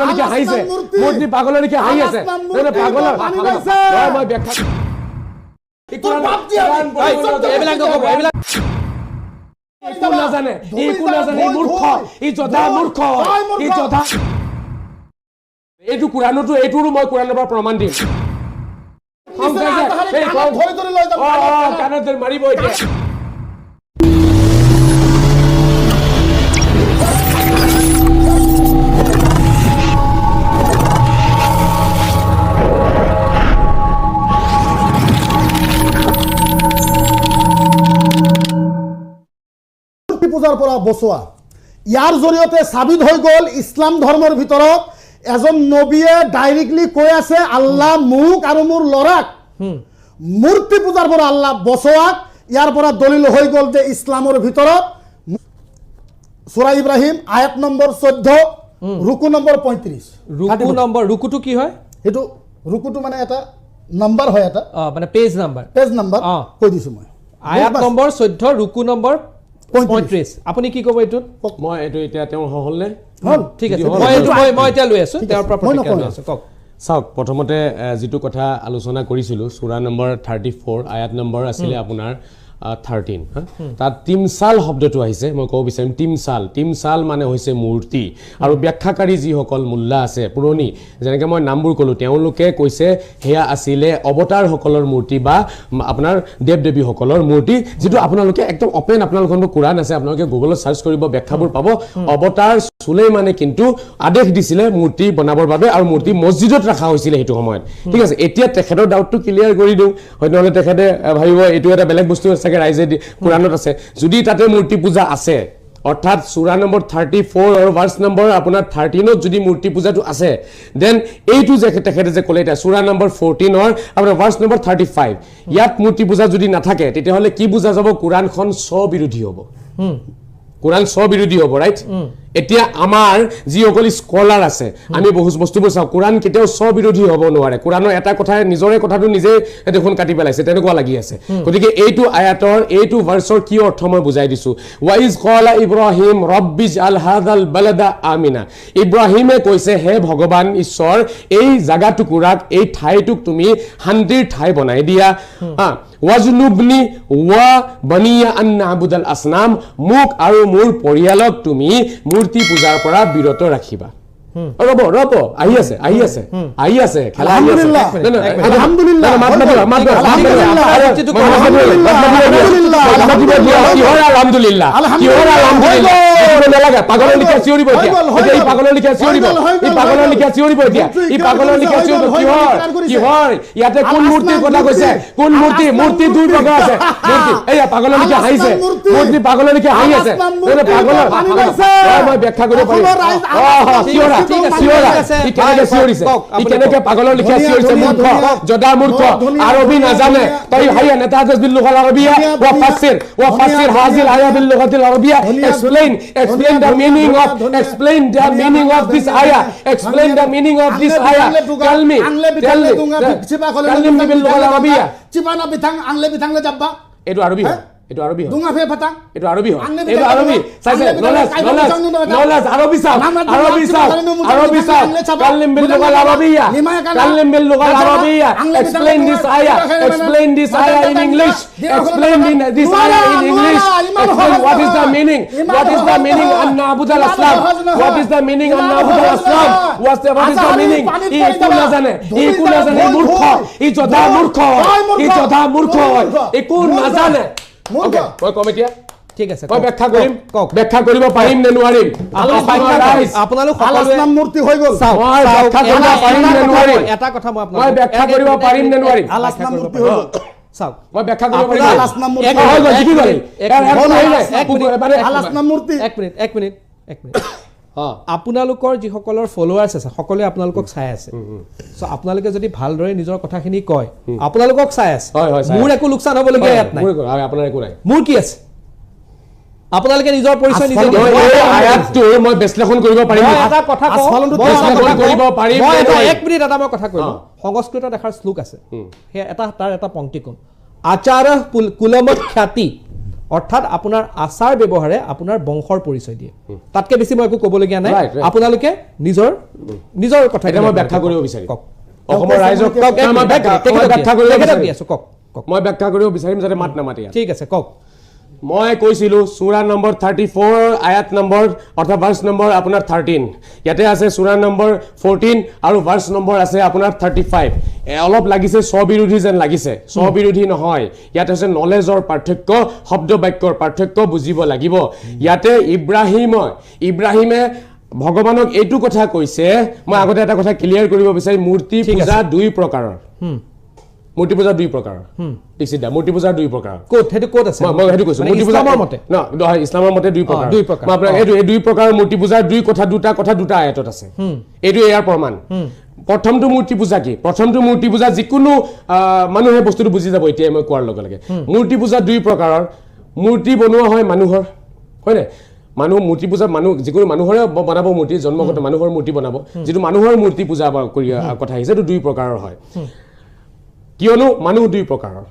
পাগলনিকে হাঁহিছে মূৰ্তি পাগলনিকে হাঁহি আছে পাগল মই ব্যাখ্যা একো নাজানে মূৰ্খ ই জধা মূৰ্খ ই জধা এইটো কোৰাণতো এইটোৰো মই কোৰাণৰ পৰা প্ৰমাণ দিম কাণত মাৰিব এতিয়া পূজাৰ পৰা বচোৱা ইয়াৰ জৰিয়তে সাবিত হৈ গ'ল ইছলাম ধৰ্মৰ ভিতৰত এজন নবীয়ে ডাইৰেক্টলি কৈ আছে আল্লাহ মোক আৰু মোৰ ল'ৰাক মূৰ্তি পূজাৰ পৰা আল্লাহ বচোৱাক ইয়াৰ পৰা দলিল হৈ গ'ল যে ইছলামৰ ভিতৰত সূৰা ইব্ৰাহিম আয়াত নম্বৰ 14 ৰুকু নম্বৰ 35 ৰুকুটো কি হয় এটো ৰুকুটো মানে এটা নাম্বাৰ হয় এটা মানে পেজ নাম্বাৰ কৈ দিছো মই আয়াত নম্বৰ 14 ৰুকু নম্বৰ 35 আপুনি কি ক'ব এইটো মই এইটো এতিয়া তেওঁ হলনে হল ঠিক আছে মই এতিয়া লৈ আছো তেওঁৰ পৰা প্ৰতিক্ৰিয়া লৈ আছো কক চাওক প্ৰথমতে যেটো কথা আলোচনা কৰিছিলো সূৰা নম্বৰ 34 আয়াত নম্বৰ আছিল আপোনাৰ 13 তাত তিমসাল শব্দটো আহিছে মই ক'ব বিচাৰিম তিমসাল মানে হৈছে মূৰ্তি আৰু ব্যাখ্যাকাৰী যি সকল মুল্লা আছে পুৰণি যেনেকৈ মই নামবোৰ ক'লো তেওঁলোকে কৈছে হেয়া আছিলে অৱতাৰ সকলৰ মূৰ্তি বা আপোনাৰ দেৱ দেৱী সকলৰ মূৰ্তি যেটো আপোনালোকে একদম ওপেন আপোনালোকৰ কোৰাণ আছে আপোনালোকে গুগলত সাৰ্চ কৰিব ব্যাখ্যাবোৰ পাব অৱতাৰ সুলেইমানে কিন্তু আদেশ দিছিলে মূৰ্তি বনাবৰ বাবে আৰু মূৰ্তি মছজিদত ৰাখা হৈছিল হেতু সময়ত ঠিক আছে এতিয়া তেখেতৰ ডাউটটো ক্লিয়াৰ কৰি দিও হয়তোলে তেখেতে ভাবিব এটো এটা বেলেগ বস্তু আছে ৰাইজে কোৰাণত আছে যদি তাতে মূৰ্তি পূজা আছে অৰ্থাৎ সূৰা নম্বৰ 34 আৰু ভাৰ্স নম্বৰ আপোনাৰ 13ত যদি মূৰ্তি পূজাটো আছে দেন এইটো যে তেখেতে যে ক'লে এটা সূৰা নম্বৰ 14 ৰ আপোনাৰ ভাৰ্স নম্বৰ 35 ইয়াত মূৰ্তি পূজা যদি নাথাকে তেতিয়া হলে কি বুজা যাব কোৰাণখন স্ববিৰোধী হ'ব কোৰাণ স্ববিৰোধী হ'ব ৰাইট এতিয়া আমাৰ যি অকল স্কলাৰ আছে আমি বহুত বস্তুবোৰ চাও কোৰাণ কেতিয়াও স্ববিৰোধী হ'ব নোৱাৰে কোৰাণৰ এটা কথা নিজৰে কথাটো নিজে দেখোন কাটি পেলাইছে তেনেকুৱা লাগি আছে গতিকে এইটো আয়াতৰ এইটো ভাৰ্সৰ কি অৰ্থ মই বুজাই দিছো ওয়াইজ ক্বালা ইব্ৰাহিম ৰব্বিজ আল হাদাল বালাদা আমিনা ইব্ৰাহিমে কৈছে হে ভগৱান ঈশ্বৰ এই জাগাটুকুৰাক এই ঠাইটুক তুমি শান্তিৰ ঠাই বনাই দিয়া ওয়াজনুবনি ওয়া বানিয়া আন নাবুদাল আসনাম মুক আৰু মোৰ পৰিয়ালক তুমি মূৰ্তি পূজাৰ পৰা বিৰত ৰাখিবা ৰব আহি আছে খেলা আলহামদুলিল্লাহ পাগলৰ লিখা চিঞৰিব এতিয়া এই পাগলৰ লিখা চিঞৰিব এই পাগলৰ লিখা চিঞৰিব কিহৰ ইয়াতে কোন মূৰ্তিৰ কথা কৈছে কোন মূৰ্তি দুই প্ৰকাৰ আছে মূৰ্তি এইয়া পাগলৰ লিখা হাঁহিছে মূৰ্তি পাগলৰ লিখা হাঁহি আছে পাগলৰ মই ব্যাখ্যা কৰিব পাৰিম ঠিক আছে ই কেনেকে চিঞৰিছে ই কেনেকে পাগলৰ লিখা চিঞৰিছে মূৰ্খ জদা মূৰ্খ আৰবী নাজানে তই হাইয়া নেতাজ বিল লুগাল আৰবিয়া ওয়া ফাসির হাজিল আয়া বিল লুগাতিল আরবিয়া explain the meaning of this ayah explain the meaning of this ayah tell me bil lugha arabiyya চিবানা বিথাং আংলে বিথাংলে যাবা এটো আরবি এটো আরবি হয় দুঙা ফে ফাটাং এটো আরবি হয় এটো আরবি সাইছে নলাজ আরবি সাহ কাল্লিম বিল লুগা আরবিয়া explain this ayah in english explain this ayah in english explain what is the meaning an nabudal aslam what is the meaning an nabudal aslam what is the meaning ইকু নাজানে মূর্খ ই জধা মূর্খ ইকু নাজানে ওকে মই কমিটিয়া ঠিক আছে মই ব্যাখ্যা কৰিব পাৰিম নে নোৱাৰিম আপোনালোক আলাসনাম মূৰ্তি হৈ গ'ল মই ব্যাখ্যা কৰিব পাৰিম নে নোৱাৰিম এটা কথা মই ব্যাখ্যা কৰিব পাৰিম নে নোৱাৰিম আলাসনাম মূৰ্তি হৈ গ'ল চাওক মই ব্যাখ্যা কৰিব পাৰিম আলাসনাম মূৰ্তি হৈ গ'ল কি গ'ল আলাসনাম মূৰ্তি এক মিনিট আপোনালোকৰ যিসকলৰ ফলোৱাৰ্ছ আছে সকলোৱে আপোনালোকক চাই আছে সো আপোনালোকে যদি ভালদৰে নিজৰ কথাখিনি কয় আপোনালোকক চাই আছে মোৰ একো লোকচান হ'বলগীয়া ইয়াত নাই আপোনাৰ একো নাই মোৰ কি আছে আপোনালোকে নিজৰ পৰিচয় নিজে দিব আয়াতটো মই বিশ্লেষণ কৰিব পাৰিম এটা কথা কৰিব পাৰিম মই এক মিনিট এটা মই কথা কৈছো সংস্কৃত দেখাৰ শ্লোক আছে হে এটা তাৰ এটা পংক্তি কোন আচাৰ কুলমত খ্যাতি অৰ্থাৎ আপোনাৰ আচাৰ ব্যৱহাৰে আপোনাৰ বংশৰ পৰিচয় দিয়ে তাতকে বেছি মই একো ক'বলগীয়া নাই আপোনালোকে নিজৰ কথা এটা মই ব্যাখ্যা কৰিব বিচাৰিম কওক অসমৰ ৰাইজক মই ব্যাখ্যা কৰিব বিচাৰিম যাতে মাত নামাতে ঠিক আছে কওক মই কৈছিলো সূৰা নম্বৰ 34 আয়াত নম্বৰ অৰ্থাৎ ভাৰ্স নম্বৰ আপোনাৰ 13 ইয়াতে আছে সূৰা নম্বৰ 14 আৰু ভাৰ্স নম্বৰ আছে আপোনাৰ 35 অলপ লাগিছে স্ববিৰোধী যেন লাগিছে স্ববিৰোধী নহয় ইয়াতে আছে নলেজৰ পাৰ্থক্য শব্দ বাক্যৰ পাৰ্থক্য বুজিব লাগিব ইয়াতে ইব্ৰাহিমে ভগৱানক এইটো কথা কৈছে মই আগতে এটা কথা ক্লিয়াৰ কৰিব বিচাৰি মূৰ্তি পূজা দুই প্ৰকাৰৰ মূৰ্তি পূজা দুই প্ৰকাৰৰ দীক্ষিত মূৰ্তি পূজা দুই প্ৰকাৰৰ ক'ত আছে মই হেতু কৈছো মূৰ্তি পূজা মতে নহয় ইছলামৰ মতে দুই প্ৰকাৰ মই আপোনাক এই দুই প্ৰকাৰৰ মূৰ্তি পূজাৰ দুটা আয়াতত আছে এইটো ইয়াৰ প্ৰমাণ প্ৰথমটো মূৰ্তি পূজা কি প্ৰথমটো মূৰ্তি পূজা যিকোনো মানুহে বস্তুটো বুজি যাব এতিয়া মই কোৱাৰ লগে লগে মূৰ্তি পূজা দুই প্ৰকাৰৰ মূৰ্তি বনোৱা হয় মানুহৰ হয়নে মানুহ মূৰ্তি পূজা মানুহ যিকোনো মানুহৰে বনাব মূৰ্তি জন্মগত মানুহৰ মূৰ্তি বনাব যিটো মানুহৰ মূৰ্তি পূজা কৰি কথা আহিছে এইটো দুই প্ৰকাৰৰ হয় কিয়নো মানুহ দুই প্ৰকাৰৰ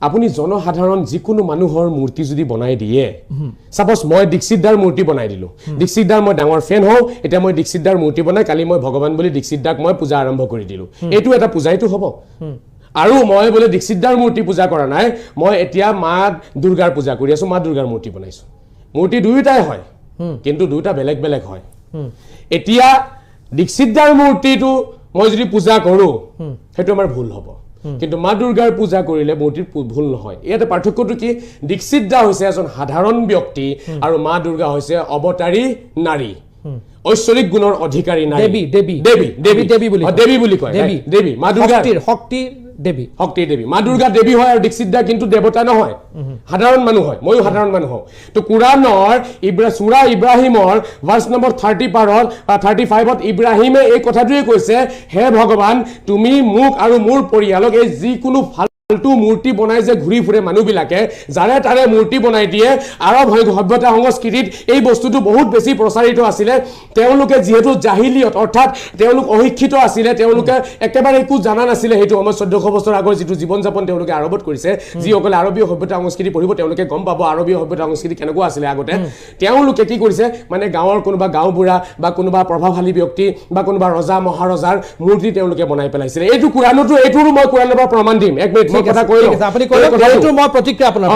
আপুনি জনসাধাৰণ যিকোনো মানুহৰ মূৰ্তি যদি বনাই দিয়ে সাপোজ মই দীক্ষিতদাৰ মূৰ্তি বনাই দিলো দীক্ষিতদাৰ মই ডাঙৰ ফেন হওঁ এতিয়া মই দীক্ষিতদাৰ মূৰ্তি বনাই কালি মই ভগৱান বুলি দীক্ষিতদাক মই পূজা আৰম্ভ কৰি দিলো এইটো এটা পূজাইটো হ'ব আৰু মই বোলে দীক্ষিতদাৰ মূৰ্তি পূজা কৰা নাই মই এতিয়া মা দুৰ্গাৰ পূজা কৰি আছো মা দুৰ্গাৰ মূৰ্তি বনাইছো মূৰ্তি দুইটাই হয় কিন্তু দুইটা বেলেগ বেলেগ হয় এতিয়া দীক্ষিতদাৰ মূৰ্তিটো মই যদি পূজা কৰো সেইটো আমাৰ ভুল হ'ব কিন্তু মা দুৰ্গাৰ পূজা কৰিলে মূৰ্তিৰ ভুল নহয় ইয়াতে পাৰ্থক্যটো কি দীক্ষিতদা হৈছে এজন সাধাৰণ ব্যক্তি আৰু মা দুৰ্গা হৈছে অৱতাৰী নাৰী ঐশ্বৰিক গুণৰ অধিকাৰী নাৰী দেৱী বুলি কয় দেৱী মা দুৰ্গাৰ শক্তি দেৱী মা দুৰ্গা দেৱী হয় আৰু দীক্ষিতদা কিন্তু দেৱতা নহয় সাধাৰণ মানুহ হয় ময়ো সাধাৰণ মানুহ হওঁ তো কুৰানৰ সূৰা ইব্ৰাহিমৰ ভাৰ্স নম্বৰ 35ত ইব্ৰাহিমে এই কথাটোৱে কৈছে হে ভগৱান তুমি মোক আৰু মোৰ পৰিয়ালক এই যিকোনো ফাল্টু মূৰ্তি বনাই যে ঘূৰি ফুৰে মানুহবিলাকে যাৰে তাৰে মূৰ্তি বনাই দিয়ে আৰব সভ্যতা সংস্কৃতিত এই বস্তুটো বহুত বেছি প্ৰচাৰিত আছিলে তেওঁলোকে যিহেতু জাহিলিয়ত অৰ্থাৎ তেওঁলোক অশিক্ষিত আছিলে তেওঁলোকে একেবাৰে একো জানা নাছিলে সেইটো আমাৰ 1400 বছৰ আগৰ যিটো জীৱন যাপন তেওঁলোকে আৰবত কৰিছে যিসকলে আৰবীয় সভ্যতা সংস্কৃতি পঢ়িব তেওঁলোকে গম পাব আৰবীয় সভ্যতা সংস্কৃতি কেনেকুৱা আছিলে আগতে তেওঁলোকে কি কৰিছে মানে গাঁৱৰ কোনোবা গাঁওবুঢ়া বা কোনোবা প্ৰভাৱশালী ব্যক্তি বা কোনোবা ৰজা মহাৰজাৰ মূৰ্তি তেওঁলোকে বনাই পেলাইছিলে এইটো কুৰানতো এইটোৰো মই কুৰানৰ পৰা প্ৰমাণ দিম এক মিনিট কথা কৈ আপুনি কলে এইটো মই প্ৰতিক্ৰিয়া আপোনাৰ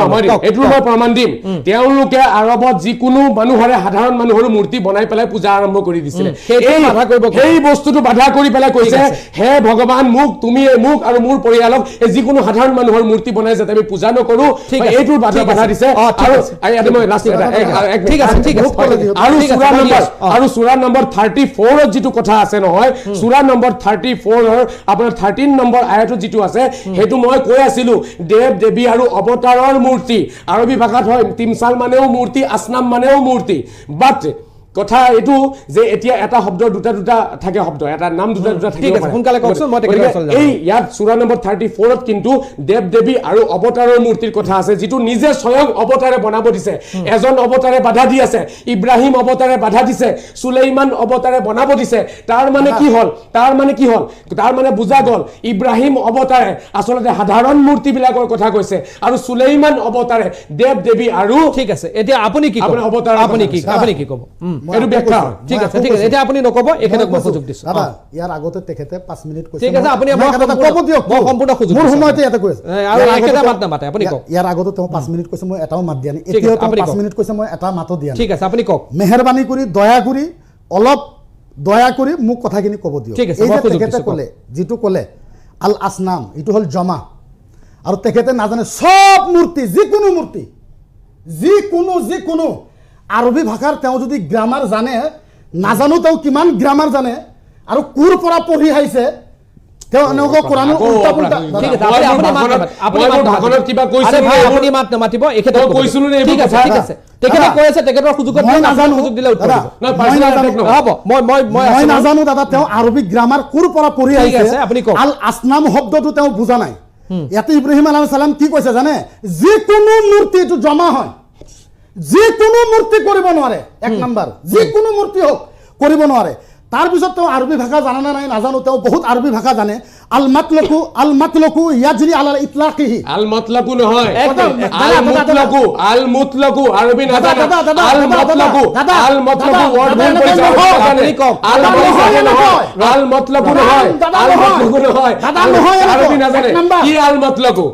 এইটো মই প্ৰমাণ দিম তেওঁলোকে আৰবত যিকোনো মানুহৰে সাধাৰণ মানুহৰ মূৰ্তি বনাই পেলাই পূজা আৰম্ভ কৰি দিছিলে এই বস্তুটো বাধা কৰি পেলাই কৈছে হে ভগৱান তুমি মোক আৰু মোৰ পৰিয়ালক যিকোনো সাধাৰণ মানুহৰ মূৰ্তি বনাই যাতে আমি পূজা নকৰো এইটোৰ বাধা দিছে আৰু সূৰা নম্বৰ 34ত যিটো কথা আছে নহয় সূৰা নম্বৰ 34ৰ আপোনাৰ 13 নম্বৰ আয়াতত যিটো আছে সেইটো মই কৈ আছিলো দেৱ দেৱী আৰু অৱতাৰৰ মূৰ্তি আৰবী ভাষাত হয় তিমসাল মানেও মূৰ্তি আসনাম মানেও মূৰ্তি বাট কথা এইটো যে এতিয়া এটা শব্দ দুটা থাকে শব্দ এটা নাম দুটা থাকে সোনকালে কওকচোন মই এই ইয়াত সূৰা নম্বৰ 34ত কিন্তু দেৱ দেৱী আৰু অৱতাৰৰ মূৰ্তিৰ কথা আছে যিটো নিজে স্বয়ং অৱতাৰে বনাব দিছে এজন অৱতাৰে বাধা দি আছে ইব্ৰাহিম অৱতাৰে বাধা দিছে সুলাইমান অৱতাৰে বনাব দিছে তাৰ মানে কি হল তাৰ মানে বুজা গল ইব্ৰাহিম অৱতাৰে আসলতে সাধাৰণ মূৰ্তি বিলাকৰ কথা কৈছে আৰু সুলাইমান অৱতাৰে দেৱ দেৱী আৰু ঠিক আছে এতিয়া আপুনি কি আপুনি অৱতাৰ আপুনি কি ক'ব এটো ব্যাখ্যা ঠিক আছে এটা আপুনি নকব এখেতক মই সুযোগ দিছো দাদা ইয়াৰ আগতে তেখেতে 5 মিনিট কৈছে ঠিক আছে আপুনি মই কব দিয়ক মই সম্পূৰ্ণ সুযোগ মোৰ সময়তে এটা কৈছে আৰু এখেতে মাত নামাতে আপুনি কওক ইয়াৰ আগতে তেওঁ 5 মিনিট কৈছে মই এটাও মাত দিয়া নাই এতিয়া তেওঁ 5 মিনিট কৈছে মই এটা মাতো দিয়া নাই ঠিক আছে আপুনি কওক মেহেৰবানি কৰি দয়া কৰি মোক কথাখিনি কব দিয়ক এই যে তেখেতে ক'লে যিটো ক'লে আল আসনাম ইটো হল জমা আৰু তেখেতে নাজানে সব মূৰ্তি যিকোনো আৰবী ভাষাৰ তেওঁ যদি গ্ৰামাৰ জানে নাজানো তেওঁ কিমান গ্ৰামাৰ জানে আৰু কোৰ পৰা পঢ়ি আহিছে তেওঁ এনেকুৱা কোৰানৰ উল্টা পুল্টা ঠিক আছে আপুনি কিবা কৈছে ভাই আপুনি মাত নামাতিব এখেতে কৈছিলো নে ঠিক আছে তেখেতে কৈ আছে তেখেতৰ সুযোগ দিলে উত্তৰ হ'ব মই নাজানো দাদা তেওঁ আৰবী গ্ৰামাৰ কোৰ পৰা পঢ়ি আহিছে আল আসনাম শব্দটো তেওঁ বুজা নাই ইয়াতে ইব্ৰাহিম আলাইহিস সালাম কি কৈছে জানে যিকোনো মূৰ্তিটো জমা হয় যিকোনো মূৰ্তি কৰিব নোৱাৰে এক নম্বৰ যিকোনো মূৰ্তি হোক কৰিব নোৱাৰে তাৰ পিছত তেওঁ আৰবী ভাষা জানা নাই নাজানো তেওঁ বহুত আৰবী ভাষা জানে আল মাতলকু ইয়াজরি আলাল ইতলাকিহি আল মতলকু নহয় দাদা, আল দাদা, মুতলকু আরবি না জানা দাদা, দাদা, আল দাদা, মতলকু দাদা, আল মতলকু দাদা, ওয়ার্ড দাদা, ভুল কইছে দাদা, আপনি দাদা, আল দাদা, মতলকু দাদা, নহয় দাদা, আল মতলকু দাদা, নহয় দাদা, আল নহয়। মতলকু নহয় দাদা, নহয়, আরবি না জানে এক নাম্বার। কি আল মতলকু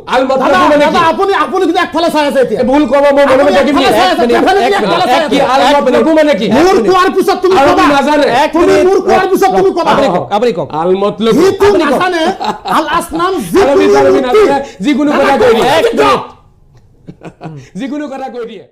দাদা মানে কি দাদা আপুনি কিন্তু একফালে চাই আছে এতিয়া ভুল কব মই মনে মনে দেখিম একফালে চাই আছে, একফালে একফালে চাই আছে। কি আল মতলকু মানে কি মোৰ কোৱাৰ পিছত তুমি আৰবী কবা নাজানে। তুমি মোৰ কোৱাৰ পিছত তুমি কবা আপুনি কওক আল মতলকু যিটো নাজানে আল আসনাম আরবি নাজানে যিকোনো কথা কৈ দিয়ে এক মিনিট। যিকোনো কথা কৈ দিয়ে